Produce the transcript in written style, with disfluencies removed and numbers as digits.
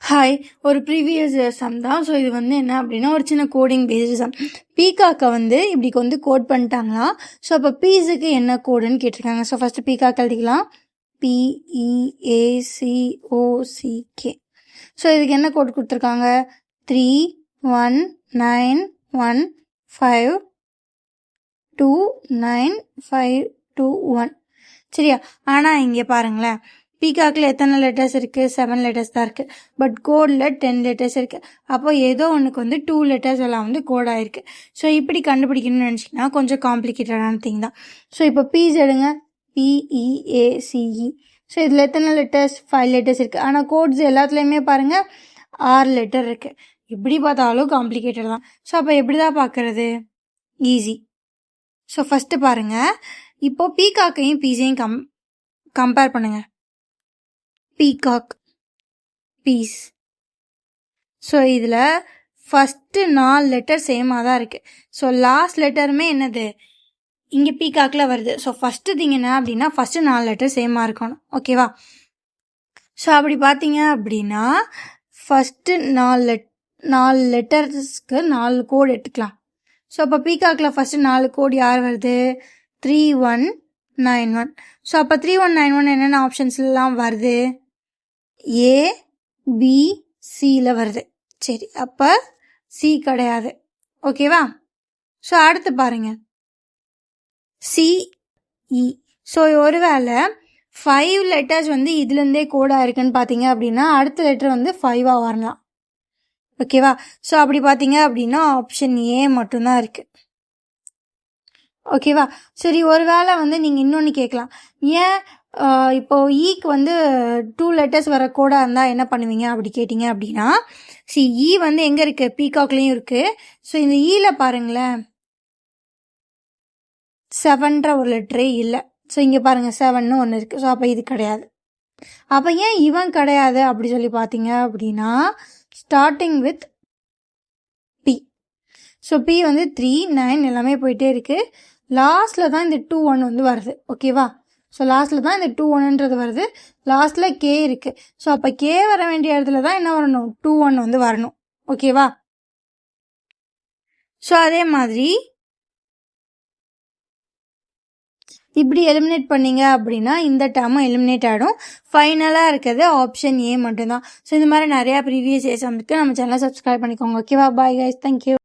Hi, ஒரு previous some தான். So இது வந்து என்ன அப்படின்னா ஒரு சின்ன கோடிங் பேஸ்டு சம். பீகாக்கை வந்து இப்படி வந்து கோட் பண்ணிட்டாங்களாம். ஸோ அப்போ பீஸுக்கு என்ன கோடுன்னு கேட்டிருக்காங்க. ஸோ ஃபஸ்ட்டு பீகாக் எழுதிக்கலாம். PEACOCK. ஸோ இதுக்கு என்ன கோட் கொடுத்துருக்காங்க? 319152951. சரியா? ஆனால் இங்கே பாருங்களேன், பீகாக்கில் எத்தனை லெட்டர்ஸ் இருக்குது? 7 லெட்டர்ஸ் தான் இருக்குது. பட் கோடில் 10 லெட்டர்ஸ் இருக்குது. அப்போ ஏதோ ஒன்றுக்கு வந்து 2 லெட்டர்ஸ் எல்லாம் வந்து கோட் ஆகிருக்கு. ஸோ இப்படி கண்டுபிடிக்கணும்னு நினச்சிங்கன்னா கொஞ்சம் காம்ப்ளிகேட்டடான திங் தான். ஸோ இப்போ பீஸ் எடுங்க, PEACE. ஸோ இதில் எத்தனை லெட்டர்ஸ்? 5 லெட்டர்ஸ் இருக்குது. ஆனால் கோட்ஸ் எல்லாத்துலேயுமே பாருங்கள் 6 லெட்டர் இருக்குது. எப்படி பார்த்தாலும் காம்ப்ளிகேட்டட் தான். ஸோ அப்போ எப்படி தான் பார்க்குறது? ஈஸி. ஸோ ஃபஸ்ட்டு பாருங்கள், இப்போது பீகாக்கையும் பீஸையும் கம்பேர் பண்ணுங்கள். Peacock, peace. ஸோ இதில் ஃபஸ்ட்டு 4 லெட்டர் சேமாக தான் இருக்குது. ஸோ லாஸ்ட் லெட்டருமே என்னது? இங்கே பீகாக்கில் வருது. ஸோ ஃபஸ்ட்டு திங் என்ன அப்படின்னா ஃபஸ்ட்டு 4 லெட்டர் சேமாக இருக்கணும். ஓகேவா? ஸோ அப்படி பார்த்தீங்க அப்படின்னா ஃபஸ்ட்டு 4 லெட்டர்ஸ்க்கு 4 கோடு எடுத்துக்கலாம். ஸோ அப்போ பீகாக்கில் ஃபஸ்ட்டு 4 கோடு யார் வருது? 3191. ஸோ அப்போ 3191 என்னென்ன ஆப்ஷன்ஸ்லாம் வருது? ABCயில் வருது. சரி, அப்போ சி கிடையாது. ஓகேவா? ஸோ அடுத்து பாருங்க, CE. ஸோ ஒருவேளை 5 லெட்டர்ஸ் வந்து இதுலேருந்தே கோடாக இருக்குன்னு பார்த்தீங்க அப்படின்னா அடுத்த லெட்டர் வந்து 5ஆக வரலாம். ஓகேவா? ஸோ அப்படி பார்த்தீங்க அப்படின்னா ஆப்ஷன் ஏ மட்டும்தான் இருக்குது. ஓகேவா? சரி, ஒருவேளை வந்து நீங்கள் இன்னொன்று கேட்கலாம், ஏன் இப்போது ஈக்கு வந்து 2 லெட்டர்ஸ் வர கோடாக இருந்தால் என்ன பண்ணுவீங்க அப்படி கேட்டிங்க அப்படின்னா, இ வந்து எங்கே இருக்குது? பீகாக்லேயும் இருக்குது. ஸோ இந்த ஈயில் பாருங்களேன், 7ன்ற ஒரு லெட்டரே இல்லை. ஸோ இங்கே பாருங்கள் 7ன்னு ஒன்று இருக்குது. ஸோ அப்போ இது கிடையாது. அப்போ ஏன் இவன் கிடையாது அப்படி சொல்லி பார்த்தீங்க அப்படின்னா starting with P. So P வந்து 3, 9 எல்லாமே போயிட்டே இருக்குது. லாஸ்ட்டில் தான் இந்த 21 வந்து வருது. ஓகேவா? ஸோ லாஸ்ட்டில் தான் இந்த 21ன்றது வருது. லாஸ்ட்டில் கே இருக்குது. ஸோ அப்போ கே வர வேண்டிய இடத்துல தான் என்ன வரணும்? 21 வந்து வரணும். ஓகேவா? ஸோ அதே மாதிரி இப்படி எலிமினேட் பண்ணீங்க அப்படின்னா இந்த டேர்மும் எலிமினேட் ஆகிடும். ஃபைனலாக இருக்கிறது ஆப்ஷன் ஏ மட்டும்தான். ஸோ இந்த மாதிரி நிறையா ப்ரீவியஸ் எக்ஸாம் இருக்குது. நம்ம சேனலை சப்ஸ்கிரைப் பண்ணிக்கோங்க. ஓகேவா? Bye guys, thank you.